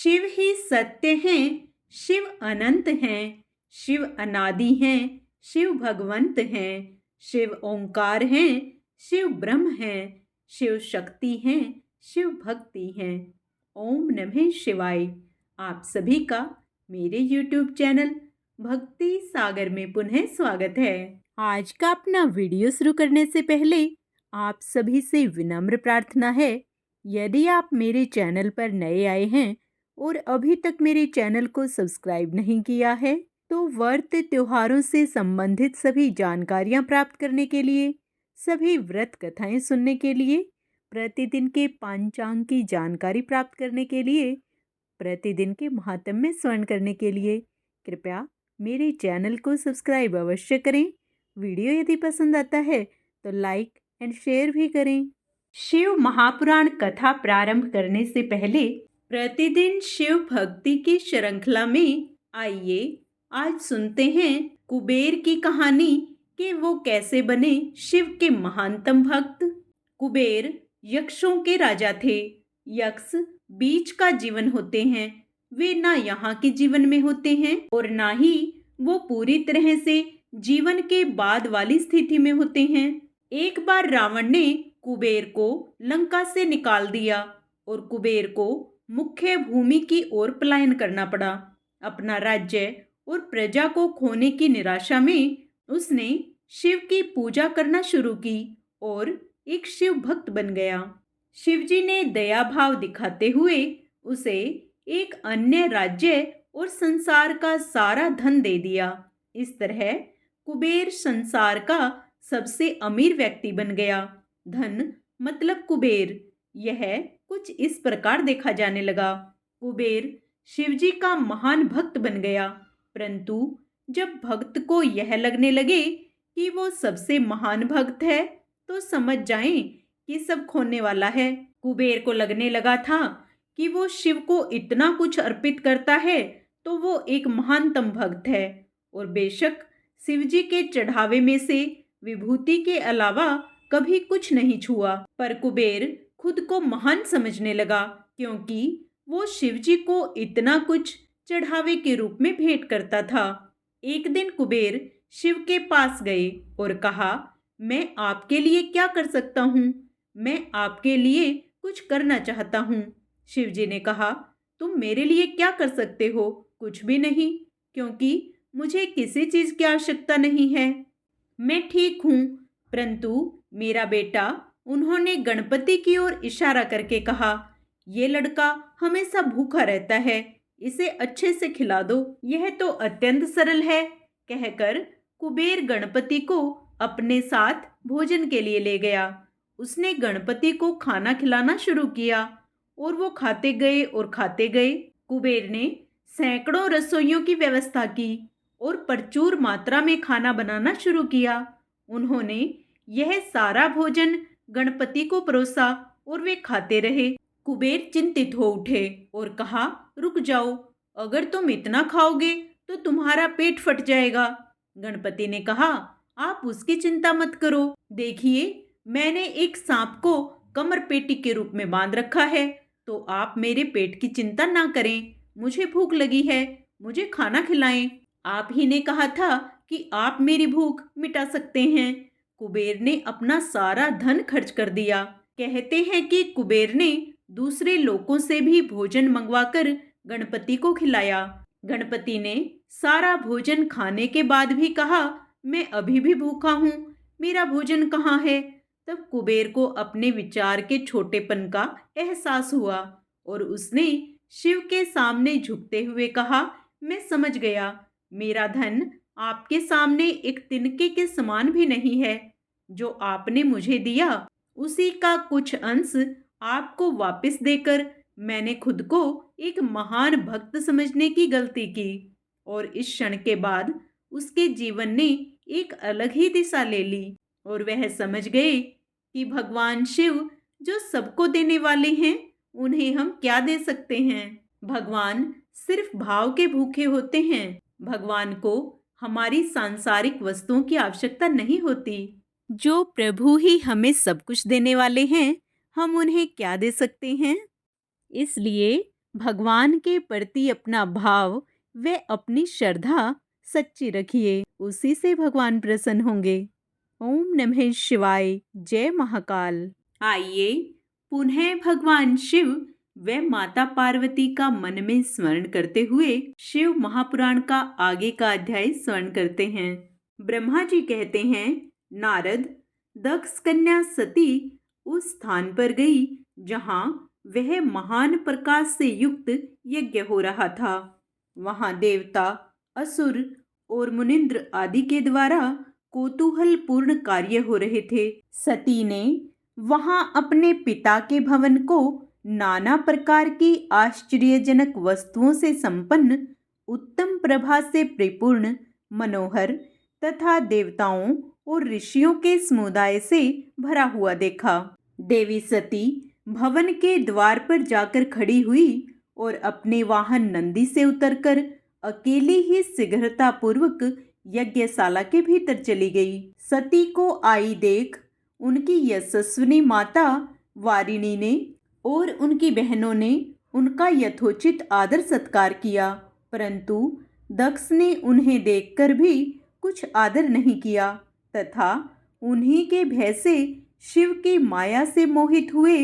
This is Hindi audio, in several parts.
शिव ही सत्य हैं, शिव अनंत हैं, शिव अनादि हैं, शिव भगवंत हैं, शिव ओंकार हैं, शिव ब्रह्म हैं, शिव शक्ति हैं, शिव भक्ति हैं। ओम नमः शिवाय। आप सभी का मेरे YouTube चैनल भक्ति सागर में पुनः स्वागत है। आज का अपना वीडियो शुरू करने से पहले आप सभी से विनम्र प्रार्थना है, यदि आप मेरे चैनल पर नए आए हैं और अभी तक मेरे चैनल को सब्सक्राइब नहीं किया है तो व्रत त्योहारों से संबंधित सभी जानकारियां प्राप्त करने के लिए, सभी व्रत कथाएं सुनने के लिए, प्रतिदिन के पंचांग की जानकारी प्राप्त करने के लिए, प्रतिदिन के महात्म्य स्मरण करने के लिए कृपया मेरे चैनल को सब्सक्राइब अवश्य करें। वीडियो यदि पसंद आता है तो लाइक एंड शेयर भी करें। शिव महापुराण कथा प्रारंभ करने से पहले प्रतिदिन शिव भक्ति की श्रृंखला में आइए आज सुनते हैं कुबेर की कहानी कि वो कैसे बने शिव के महानतम भक्त। कुबेर यक्षों के राजा थे। यक्ष बीच का जीवन होते हैं। वे ना यहाँ के जीवन में होते हैं और ना ही वो पूरी तरह से जीवन के बाद वाली स्थिति में होते हैं। एक बार रावण ने कुबेर को लंका से निकाल दिया और कुबेर को मुख्य भूमि की ओर पलायन करना पड़ा। अपना राज्य और प्रजा को खोने की निराशा में उसने शिव की पूजा करना शुरू की और एक शिव भक्त बन गया। शिवजी ने दया भाव दिखाते हुए उसे एक अन्य राज्य और संसार का सारा धन दे दिया। इस तरह कुबेर संसार का सबसे अमीर व्यक्ति बन गया। धन मतलब कुबेर, यह कुछ इस प्रकार देखा जाने लगा। कुबेर शिवजी का महान भक्त बन गया, परंतु जब भक्त को यह लगने लगे कि वो सबसे महान भक्त है तो समझ जाएं कि सब खोने वाला है। कुबेर को लगने लगा था कि वो शिव को इतना कुछ अर्पित करता है तो वो एक महानतम भक्त है और बेशक शिवजी के चढ़ावे में से विभूति के अलावा कभी कुछ नहीं छुआ। पर कुबेर खुद को महान समझने लगा क्योंकि वो शिवजी को इतना कुछ चढ़ावे के रूप में भेंट करता था। एक दिन कुबेर शिव के पास गए और कहा, मैं आपके लिए क्या कर सकता हूँ? मैं आपके लिए कुछ करना चाहता हूँ। शिवजी ने कहा, तुम मेरे लिए क्या कर सकते हो? कुछ भी नहीं, क्योंकि मुझे किसी चीज की आवश्यकता नहीं है। मैं ठीक हूँ, परंतु मेरा बेटा, उन्होंने गणपति की ओर इशारा करके कहा, ये लड़का हमेशा भूखा रहता है, इसे अच्छे से खिला दो, यह तो अत्यंत सरल है। कहकर कुबेर गणपति को अपने साथ भोजन के लिए ले गया। उसने गणपति को खाना खिलाना शुरू किया और वो खाते गए और खाते गए। कुबेर ने सैकड़ों रसोइयों की व्यवस्था की और प्रचुर मात्रा में खाना बनाना शुरू किया। उन्होंने यह सारा भोजन गणपति को परोसा और वे खाते रहे। कुबेर चिंतित हो उठे और कहा, रुक जाओ, अगर तुम इतना खाओगे तो तुम्हारा पेट फट जाएगा। गणपति ने कहा, आप उसकी चिंता मत करो, देखिए मैंने एक सांप को कमर पेटी के रूप में बांध रखा है, तो आप मेरे पेट की चिंता ना करें। मुझे भूख लगी है, मुझे खाना खिलाएं। आप ही ने कहा था कि आप मेरी भूख मिटा सकते हैं। कुबेर ने अपना सारा धन खर्च कर दिया। कहते हैं कि कुबेर ने दूसरे लोगों से भी भोजन मंगवाकर गणपति को खिलाया। गणपति ने सारा भोजन खाने के बाद भी कहा, मैं अभी भी भूखा हूँ, मेरा भोजन कहाँ है? तब कुबेर को अपने विचार के छोटेपन का एहसास हुआ और उसने शिव के सामने झुकते हुए कहा, मैं समझ गया, मेरा धन आपके सामने एक तिनके के समान भी नहीं है। जो आपने मुझे दिया उसी का कुछ अंश आपको वापस देकर मैंने खुद को एक महान भक्त समझने की गलती की। और इस क्षण के बाद उसके जीवन ने एक अलग ही दिशा ले ली और वह समझ गए कि भगवान शिव जो सबको देने वाले हैं, उन्हें हम क्या दे सकते हैं। भगवान सिर्फ भाव के भूखे होते हैं। भगवान को हमारी सांसारिक वस्तुओं की आवश्यकता नहीं होती। जो प्रभु ही हमें सब कुछ देने वाले हैं, हम उन्हें क्या दे सकते हैं? इसलिए भगवान के प्रति अपना भाव व अपनी श्रद्धा सच्ची रखिए, उसी से भगवान प्रसन्न होंगे। ओम नमः शिवाय। जय महाकाल। आइए पुनः भगवान शिव व माता पार्वती का मन में स्मरण करते हुए शिव महापुराण का आगे का अध्याय स्मरण करते हैं। ब्रह्मा जी कहते हैं, नारद, दक्ष कन्या सती उस स्थान पर गई जहां वह महान प्रकाश से युक्त यज्ञ हो रहा था। वहां देवता, असुर और मुनिंद्र आदि के द्वारा कौतूहल पूर्ण कार्य हो रहे थे। सती ने वहां अपने पिता के भवन को नाना प्रकार की आश्चर्यजनक वस्तुओं से संपन्न, उत्तम प्रभा से परिपूर्ण, मनोहर तथा देवताओं और ऋषियों के समुदाय से भरा हुआ देखा। देवी सती भवन के द्वार पर जाकर खड़ी हुई और अपने वाहन नंदी से उतरकर अकेली ही शीघ्रतापूर्वक यज्ञशाला के भीतर चली गई। सती को आई देख उनकी यशस्विनी माता वारिणी ने और उनकी बहनों ने उनका यथोचित आदर सत्कार किया, परंतु दक्ष ने उन्हें देखकर भी कुछ आदर नहीं किया तथा उन्हीं के भय से शिव की माया से मोहित हुए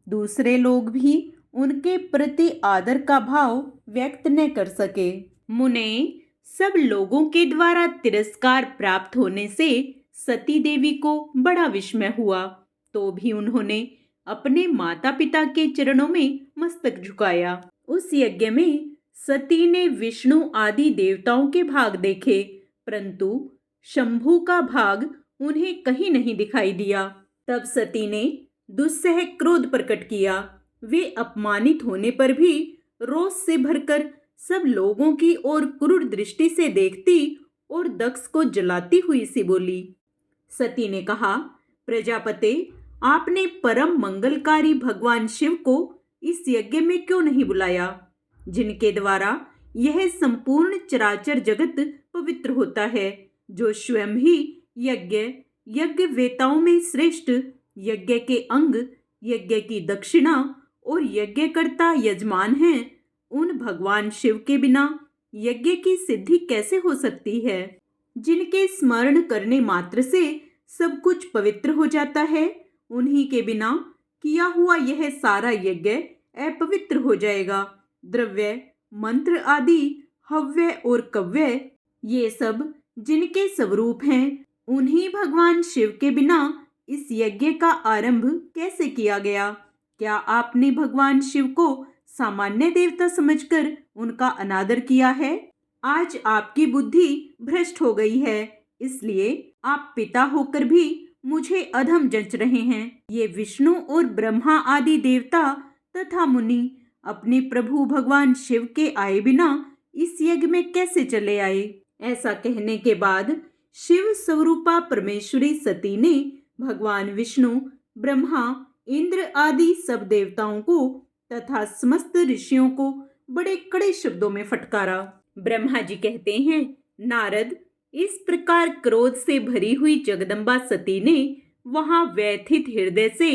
दूसरे लोग भी उनके प्रति आदर का भाव व्यक्त न कर सके। मुने, सब लोगों के द्वारा तिरस्कार प्राप्त होने से सती देवी को बड़ा विस्मय हुआ, तो भी उन्होंने अपने माता पिता के चरणों में मस्तक झुकाया। उस यज्ञ में सती ने विष्णु आदि देवताओं के भाग देखे, परंतु शंभु का भाग उन्हें कहीं नहीं दिखाई दिया। तब सती ने दुस्सह क्रोध प्रकट किया। वे अपमानित होने पर भी रोष से भरकर सब लोगों की ओर क्रूर दृष्टि से देखती और दक्ष को जलाती हुई सी बोली। सती ने कहा, प्रजापते, आपने परम मंगलकारी भगवान शिव को इस यज्ञ में क्यों नहीं बुलाया, जिनके द्वारा यह संपूर्ण चराचर जगत पवित्र होता है, जो स्वयं ही यज्ञ वेताओं में श्रेष्ठ, यज्ञ के अंग, यज्ञ की दक्षिणा और यज्ञकर्ता यजमान हैं। उन भगवान शिव के बिना यज्ञ की सिद्धि कैसे हो सकती है, जिनके स्मरण करने मात्र से सब कुछ पवित्र हो जाता है। उन्हीं के बिना किया हुआ यह सारा यज्ञ अपवित्र हो जाएगा। द्रव्य, मंत्र आदि, हव्य और कव्य, ये सब जिनके स्वरूप हैं, उन्हीं भगवान शिव के बिना इस यज्ञ का आरंभ कैसे किया गया? क्या आपने भगवान शिव को सामान्य देवता समझकर उनका अनादर किया है? आज आपकी बुद्धि भ्रष्ट हो गई है, इसलिए आप पिता होकर भी मुझे अधम जच रहे हैं। ये विष्णु और ब्रह्मा आदि देवता तथा मुनि अपने प्रभु भगवान शिव के आए बिना इस यज्ञ में कैसे चले आए? ऐसा कहने के बाद शिव स्वरूपा परमेश्वरी सती ने भगवान विष्णु, ब्रह्मा, इंद्र आदि सब देवताओं को तथा समस्त ऋषियों को बड़े कड़े शब्दों में फटकारा। ब्रह्मा जी कहते हैं, नारद, इस प्रकार क्रोध से भरी हुई जगदम्बा सती ने वहां व्यथित हृदय से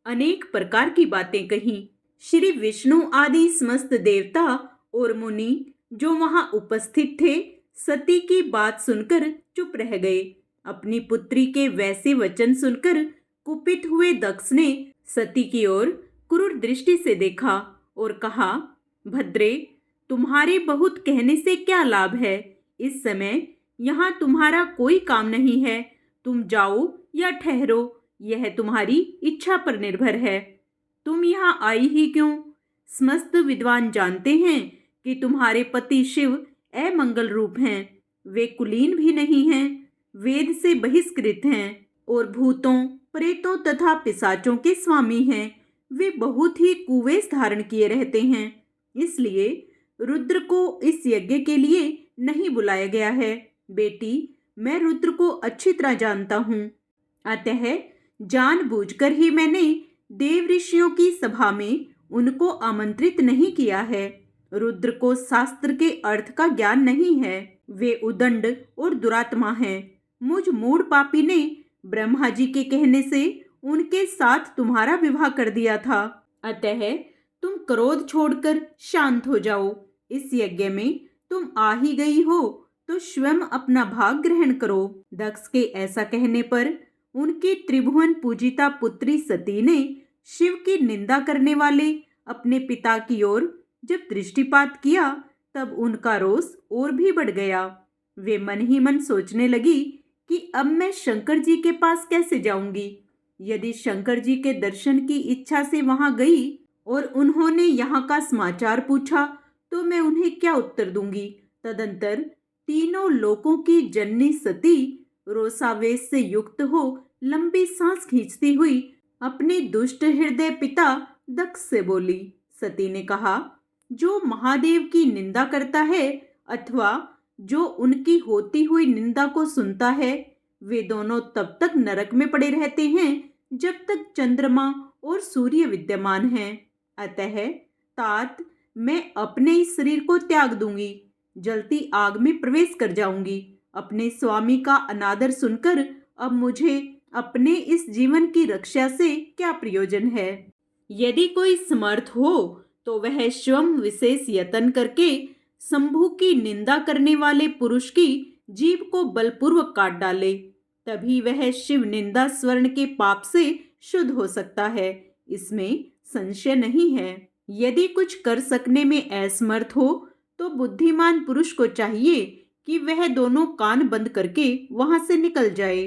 अनेक प्रकार की बातें कही। श्री विष्णु आदि समस्त देवता और मुनि जो वहां उपस्थित थे, सती की बात सुनकर चुप रह गए। अपनी पुत्री के वैसे वचन सुनकर कुपित हुए दक्ष ने सती की ओर क्रूर दृष्टि से देखा और कहा, भद्रे, तुम्हारे बहुत कहने से क्या लाभ है? इस समय यहाँ तुम्हारा कोई काम नहीं है। तुम जाओ या ठहरो, यह तुम्हारी इच्छा पर निर्भर है। तुम यहाँ आई ही क्यों? समस्त विद्वान जानते हैं कि तुम्हारे पति शिव अमंगल रूप हैं। वे कुलीन भी नहीं हैं, वेद से बहिष्कृत हैं और भूतों, प्रेतों तथा पिशाचों के स्वामी हैं। वे बहुत ही कुवेश धारण किए रहते हैं, इसलिए रुद्र को इस यज्ञ के लिए नहीं बुलाया गया है। बेटी, मैं रुद्र को अच्छी तरह जानता हूँ, अतः जानबूझकर ही मैंने देव ऋषियों की सभा में उनको आमंत्रित नहीं किया है। रुद्र को शास्त्र के अर्थ का ज्ञान नहीं है, वे उदंड और दुरात्मा हैं। मुझ मूढ़ पापी ने ब्रह्मा जी के कहने से उनके साथ तुम्हारा विवाह कर दिया था, अतः तुम क्रोध छोड़कर शांत हो जाओ। इस यज्ञ में तुम आ ही गई हो तो स्वयं अपना भाग ग्रहण करो। दक्ष के ऐसा कहने पर उनकी त्रिभुवन पूजिता पुत्री सती ने शिव की निंदा करने वाले अपने पिता की ओर जब दृष्टिपात किया तब उनका रोष और भी बढ़ गया। वे मन ही मन सोचने लगी कि अब मैं शंकर जी के पास कैसे जाऊंगी। यदि शंकर जी के दर्शन की इच्छा से वहां गई और उन्होंने यहाँ का समाचार पूछा तो मैं उन्हें क्या उत्तर दूंगी। तदंतर तीनों लोकों की जननी सती रोषावेश से युक्त हो लंबी सांस खींचती हुई अपने दुष्ट हृदय पिता दक्ष से बोली। सती ने कहा, जो महादेव की निंदा करता है अथवा जो उनकी होती हुई निंदा को सुनता है, वे दोनों तब तक नरक में पड़े रहते हैं जब तक चंद्रमा और सूर्य विद्यमान हैं। अतः तात मैं अपने इस शरीर को त्याग दूंगी, जलती आग में प्रवेश कर जाऊंगी। अपने स्वामी का अनादर सुनकर अब मुझे अपने इस जीवन की रक्षा से क्या प्रयोजन है। यदि कोई समर्थ हो तो वह स्वयं विशेष यत्न करके शंभु की निंदा करने वाले पुरुष की जीभ को बलपूर्वक काट डाले, तभी वह शिव निंदा स्वर्ण के पाप से शुद्ध हो सकता है। इसमें संशय नहीं है। यदि कुछ कर सकने में असमर्थ हो तो बुद्धिमान पुरुष को चाहिए कि वह दोनों कान बंद करके वहां से निकल जाए।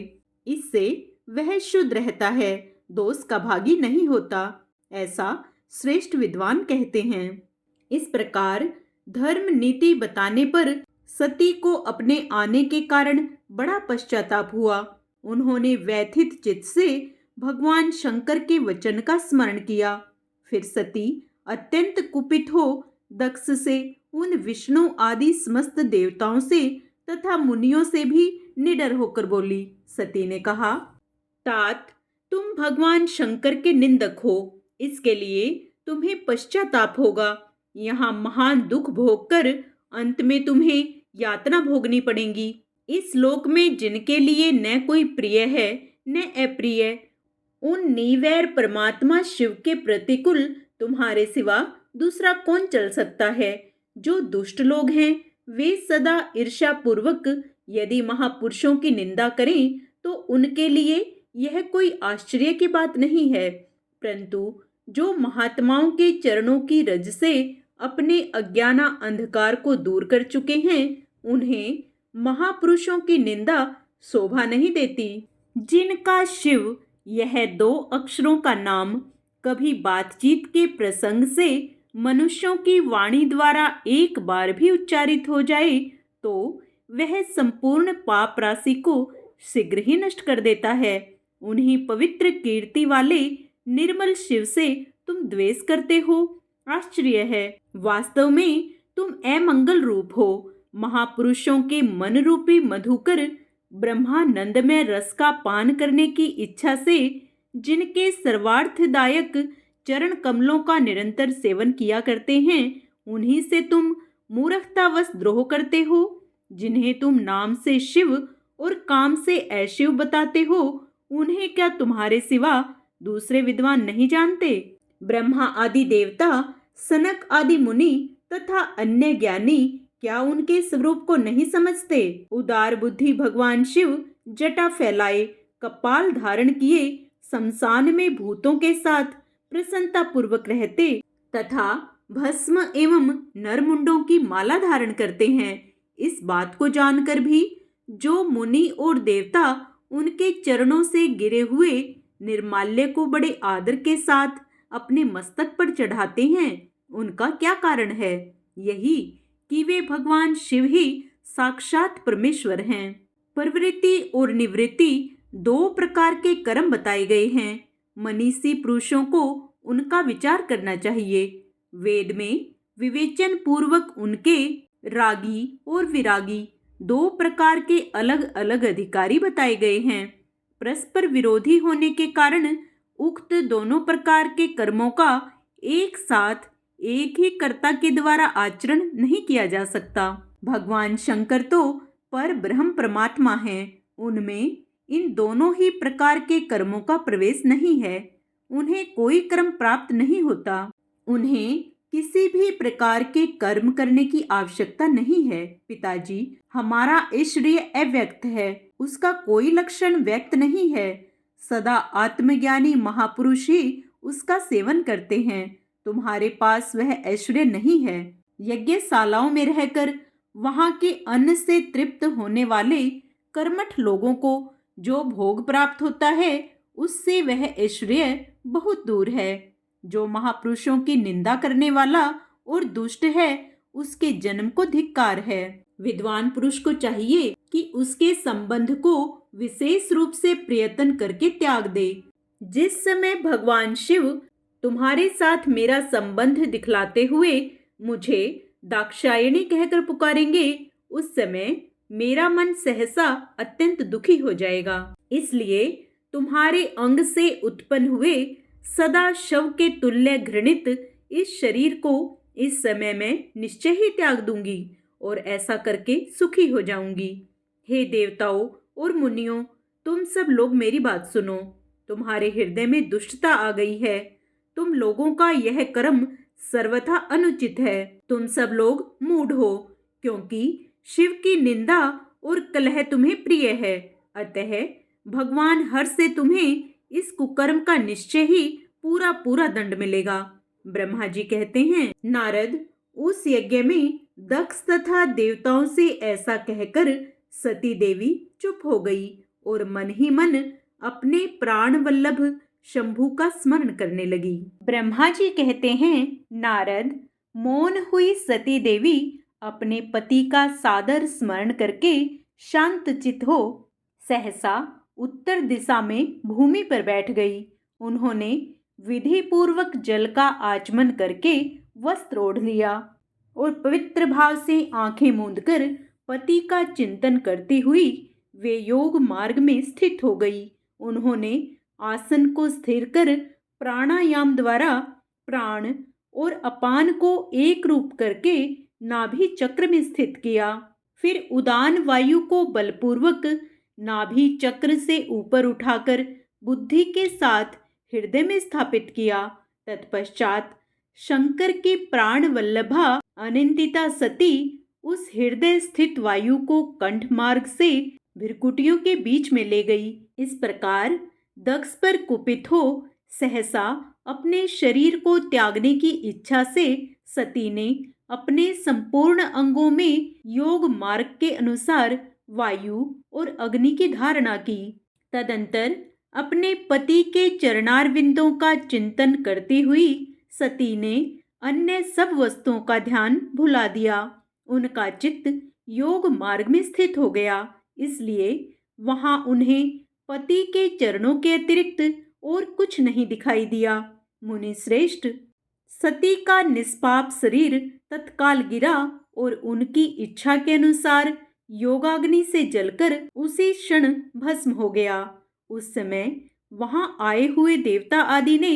इससे वह शुद्ध रहता है, दोष का भागी नहीं होता, ऐसा श्रेष्ठ विद्वान कहते हैं। इस प्रकार धर्म नीति बताने पर सती को अपने आने के कारण बड़ा पश्चाताप हुआ। उन्होंने व्यथित चित्त से भगवान शंकर के वचन का स्मरण किया। फिर सती अत्यंत कुपित हो दक्ष से, उन विष्णु आदि समस्त देवताओं से तथा मुनियों से भी निडर होकर बोली। सती ने कहा, तात तुम भगवान शंकर के निंदक हो, इसके लिए तुम्हें पश्चाताप होगा। यहाँ महान दुख भोगकर अंत में तुम्हें यातना भोगनी पड़ेगी। इस लोक में जिनके लिए न कोई प्रिय है न अप्रिय, उन निवैर परमात्मा शिव के प्रतिकूल तुम्हारे सिवा दूसरा कौन चल सकता है। जो दुष्ट लोग हैं वे सदा ईर्ष्या पूर्वक यदि महापुरुषों की निंदा करें तो उनके लिए यह कोई आश्चर्य की बात नहीं है, परंतु जो महात्माओं के चरणों की रज से अपने अज्ञाना अंधकार को दूर कर चुके हैं, उन्हें महापुरुषों की निंदा शोभा नहीं देती। जिनका शिव यह 2 अक्षरों का नाम कभी बातचीत के प्रसंग से मनुष्यों की वाणी द्वारा एक बार भी उच्चारित हो जाए तो वह संपूर्ण पाप राशि को शीघ्र ही नष्ट कर देता है। उन्हीं पवित्र कीर्ति वाले निर्मल शिव से तुम द्वेष करते हो, आश्चर्य है। वास्तव में तुम अमंगल रूप हो। महापुरुषों के मन रूपी मधुकर ब्रह्मानंदमय रस का पान करने की इच्छा से जिनके सर्वार्थदायक चरण कमलों का निरंतर सेवन किया करते हैं, उन्हीं से तुम मूर्खतावश द्रोह करते हो। जिन्हें तुम नाम से शिव और काम से अशिव बताते हो, उन्हें क्या तुम्हारे सिवा दूसरे विद्वान नहीं जानते। ब्रह्मा आदि देवता, सनक आदि मुनि तथा अन्य ज्ञानी क्या उनके स्वरूप को नहीं समझते। उदार बुद्धि भगवान शिव जटा फैलाए, कपाल धारण किए, शमशान में भूतों के साथ प्रसन्नता पूर्वक रहते तथा भस्म एवं नरमुंडों की माला धारण करते हैं। इस बात को जानकर भी जो मुनि और देवता उनके चरणों से गिरे हुए निर्माल्य को बड़े आदर के साथ अपने मस्तक पर चढ़ाते हैं, उनका क्या कारण है। यही कि वे भगवान शिव ही साक्षात परमेश्वर हैं। प्रवृत्ति और निवृत्ति 2 प्रकार के कर्म बताए गए हैं। मनीषी पुरुषों को उनका विचार करना चाहिए। वेद में विवेचन पूर्वक उनके रागी और विरागी 2 प्रकार के अलग अलग अधिकारी बताए गए हैं। परस्पर विरोधी होने के कारण उक्त दोनों प्रकार के कर्मों का एक साथ एक ही कर्ता के द्वारा आचरण नहीं किया जा सकता। भगवान शंकर तो पर ब्रह्म परमात्मा हैं, उनमें इन दोनों ही प्रकार के कर्मों का प्रवेश नहीं है। उन्हें कोई कर्म प्राप्त नहीं होता। उन्हें किसी भी प्रकार के कर्म करने की आवश्यकता नहीं है। पिताजी, हमारा ऐश्वर्य अव्यक्त है, उसका कोई लक्षण व्यक्त नहीं है। सदा आत्मज्ञानी महापुरुष ही उसका सेवन करते हैं। तुम्हारे पास वह ऐश्वर्य नहीं है। यज्ञशालाओं में रहकर वहां के अन्न से तृप्त होने वाले कर्मठ लोगों को जो भोग प्राप्त होता है, उससे वह ऐश्वर्य बहुत दूर है। जो महापुरुषों की निंदा करने वाला और दुष्ट है, उसके जन्म को धिक्कार है। विद्वान पुरुष को चाहिए कि उसके संबंध को विशेष रूप से प्रयत्न करके त्याग दे। जिस समय भगवान शिव तुम्हारे साथ मेरा संबंध दिखलाते हुए मुझे दाक्षायणी कहकर पुकारेंगे, उस समय मेरा मन सहसा अत्यंत दुखी हो जाएगा। इसलिए तुम्हारे अंग से उत्पन्न हुए सदा शव के तुल्य घृणित इस शरीर को इस समय में निश्चय ही त्याग दूंगी और ऐसा करके सुखी हो जाऊंगी। हे देवताओं और मुनियों, तुम सब लोग मेरी बात सुनो। तुम्हारे हृदय में दुष्टता आ गई है। तुम लोगों का यह कर्म सर्वथा अनुचित है। तुम सब लोग मूढ़ हो, क्योंकि शिव की निंदा और कलह तुम्हें प्रिय है। अतः भगवान हर से तुम्हें इस कुकर्म का निश्चय ही पूरा पूरा दंड मिलेगा। ब्रह्मा जी कहते हैं, नारद, उस यज्ञ में दक्ष तथा देवताओं से ऐसा कहकर सती देवी चुप हो गई और मन ही मन अपने प्राण वल्लभ शंभु का स्मरण करने लगी। ब्रह्मा जी कहते हैं, नारद, मौन हुई सती देवी अपने पति का सादर स्मरण करके शांत चित हो सहसा उत्तर दिशा में भूमि पर बैठ गई। उन्होंने विधि पूर्वक जल का आचमन करके वस्त्र ओढ़ लिया और पवित्र भाव से आंखें मूंदकर पति का चिंतन करती हुई वे योग मार्ग में स्थित हो गई। उन्होंने आसन को स्थिर कर प्राणायाम द्वारा प्राण और अपान को एक रूप करके नाभि चक्र में स्थित किया। फिर उदान वायु को बलपूर्वक नाभि चक्र से ऊपर उठाकर बुद्धि के साथ हृदय में स्थापित किया। तत्पश्चात शंकर की प्राण वल्लभा अनिंदिता सती उस हृदय स्थित वायु को कंठ मार्ग से भृकुटियों के बीच में ले गई। इस प्रकार दक्ष पर कुपित हो सहसा अपने शरीर को त्यागने की इच्छा से सती ने अपने संपूर्ण अंगों में योग मार्ग के अनुसार वायु और अग्नि की धारणा की। तदंतर अपने पति के चरणारविंदों का चिंतन करती हुई सती ने अन्य सब वस्तुओं का ध्यान भुला दिया। उनका चित्त योग मार्ग में स्थित हो गया। इसलिए वहां उन्हें पति के चरणों के अतिरिक्त और कुछ नहीं दिखाई दिया। मुनि श्रेष्ठ, सती का निष्पाप शरीर तत्काल गिरा और उनकी इच्छा के अनुसार योगाग्नि से जलकर उसी क्षण भस्म हो गया। उस समय वहां आए हुए देवता आदि ने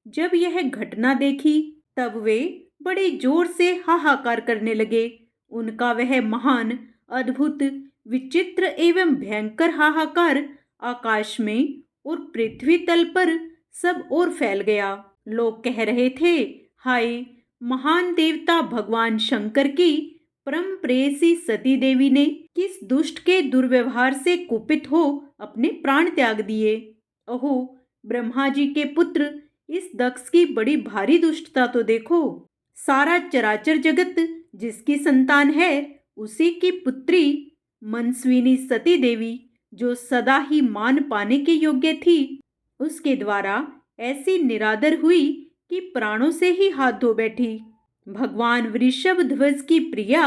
जब यह घटना देखी, तब वे बड़े जोर से हाहाकार करने लगे। उनका वह महान, अद्भुत, विचित्र एवं भयंकर हाहाकार आकाश में और पृथ्वी तल पर सब ओर फैल गया। लोग कह रहे थे, हाय, महान देवता भगवान शंकर की परम प्रेयसी सती देवी ने किस दुष्ट के दुर्व्यवहार से कुपित हो अपने प्राण त्याग दिए। ओहो, ब्रह्मा जी के पुत्र, इस दक्ष की बड़ी भारी दुष्टता तो देखो। सारा चराचर जगत जिसकी संतान है, उसी की पुत्री मनस्विनी सती देवी, जो सदा ही मान पाने के योग्य थी, उसके द्वारा ऐसी निरादर हुई कि प्राणों से ही हाथ धो बैठी। भगवान वृषभ ध्वज की प्रिया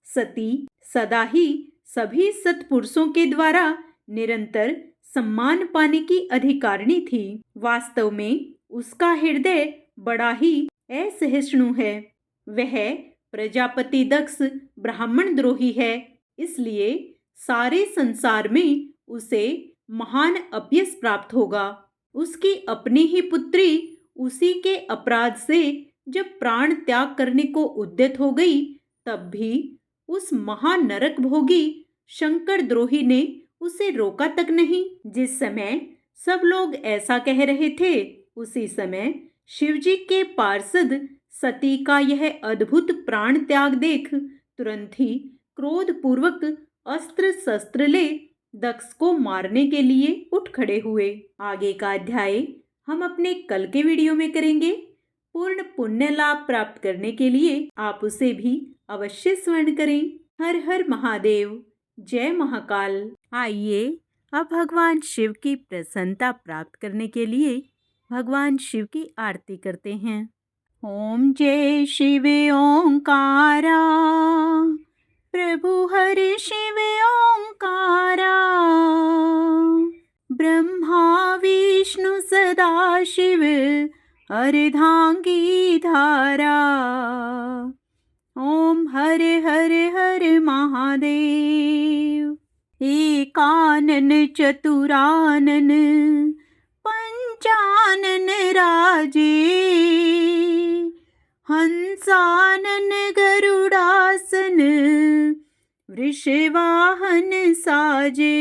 सती सदा ही सभी सत्पुरुषों के द्वारा निरंतर सम्मान पाने की अधिकारिणी थी। वास्तव में उसका हृदय बड़ा ही असहिष्णु है। वह प्रजापति दक्ष ब्राह्मण द्रोही है, इसलिए सारे संसार में उसे महान अपयश प्राप्त होगा। उसकी अपनी ही पुत्री उसी के अपराध से जब प्राण त्याग करने को उद्यत हो गई, तब भी उस महान नरक भोगी शंकर द्रोही ने उसे रोका तक नहीं। जिस समय सब लोग ऐसा कह रहे थे, उसी समय शिवजी के पार्षद सती का यह अद्भुत प्राण त्याग देख तुरंत ही क्रोध पूर्वक अस्त्र शस्त्र ले दक्ष को मारने के लिए उठ खड़े हुए। आगे का अध्याय हम अपने कल के वीडियो में करेंगे। पूर्ण पुण्य लाभ प्राप्त करने के लिए आप उसे भी अवश्य स्मरण करें। हर हर महादेव, जय महाकाल। आइए अब भगवान शिव की प्रसन्नता प्राप्त करने के लिए भगवान शिव की आरती करते हैं। ओम जय शिव ओंकारा, प्रभु हरि शिव ओंकारा, ब्रह्मा विष्णु सदा शिव अर्धांगी धारा। ओम हरे हरे हरे महादेव, एकानन चतुरानन पंचानन राजे, हंसानन गरुड़ासन वृषवाहन साजे।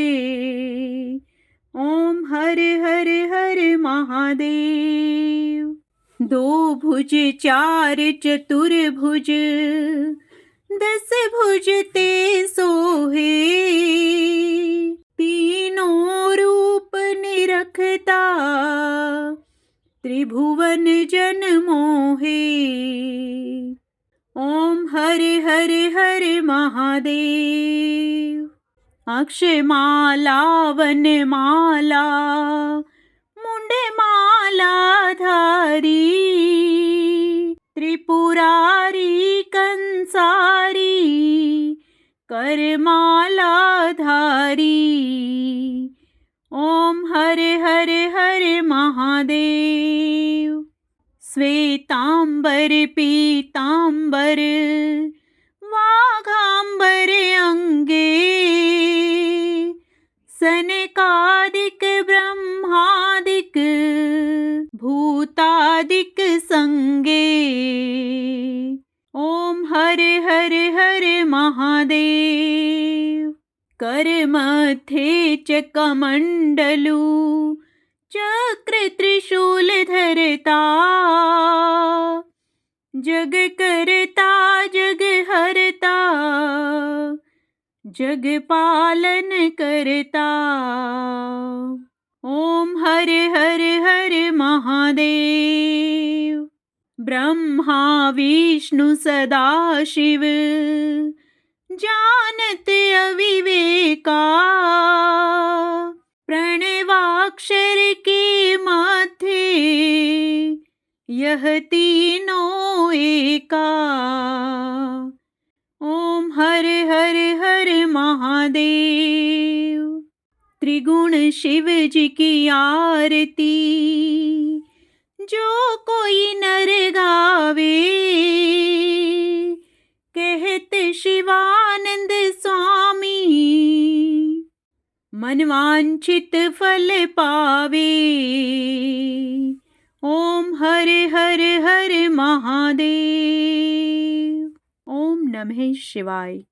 ओम हरे हरे हरे महादेव। दो भुज चार चतुर्भुज, 10 भुज ते सोहे, तीनों रूप निरखता त्रिभुवन जन मोहे। ओम हरे हरे हरे महादेव। अक्षमाला वनमाला मुंडे माला धारी, त्रिपुरारी कंसारी करमाला धारी। ओम हरे हरे हरे महादेव। श्वेतांबर पीतांबर वाघांबर अंगे, सनकादिक ब्रह्मादिक भूतादिक संगे। ओम हरे हरे हरे महादेव। कर मथे चकमंडलू, चक्र त्रिशूल धरता, जग करता जग हरता, जग पालन करता। ओम हरे हरे हरे महादेव। ब्रह्मा विष्णु सदा शिव जानत अविवेका, प्रणवाक्षर के मध्य यह तीनों एका। ओम हरे हरे हरे महादेव। त्रिगुण शिव जी की आरती जो कोई नर गावे, कहते शिवानंद स्वामी मनवांछित फल पावे। ओम हरे हरे हरे महादेव। ओम नमः शिवाय।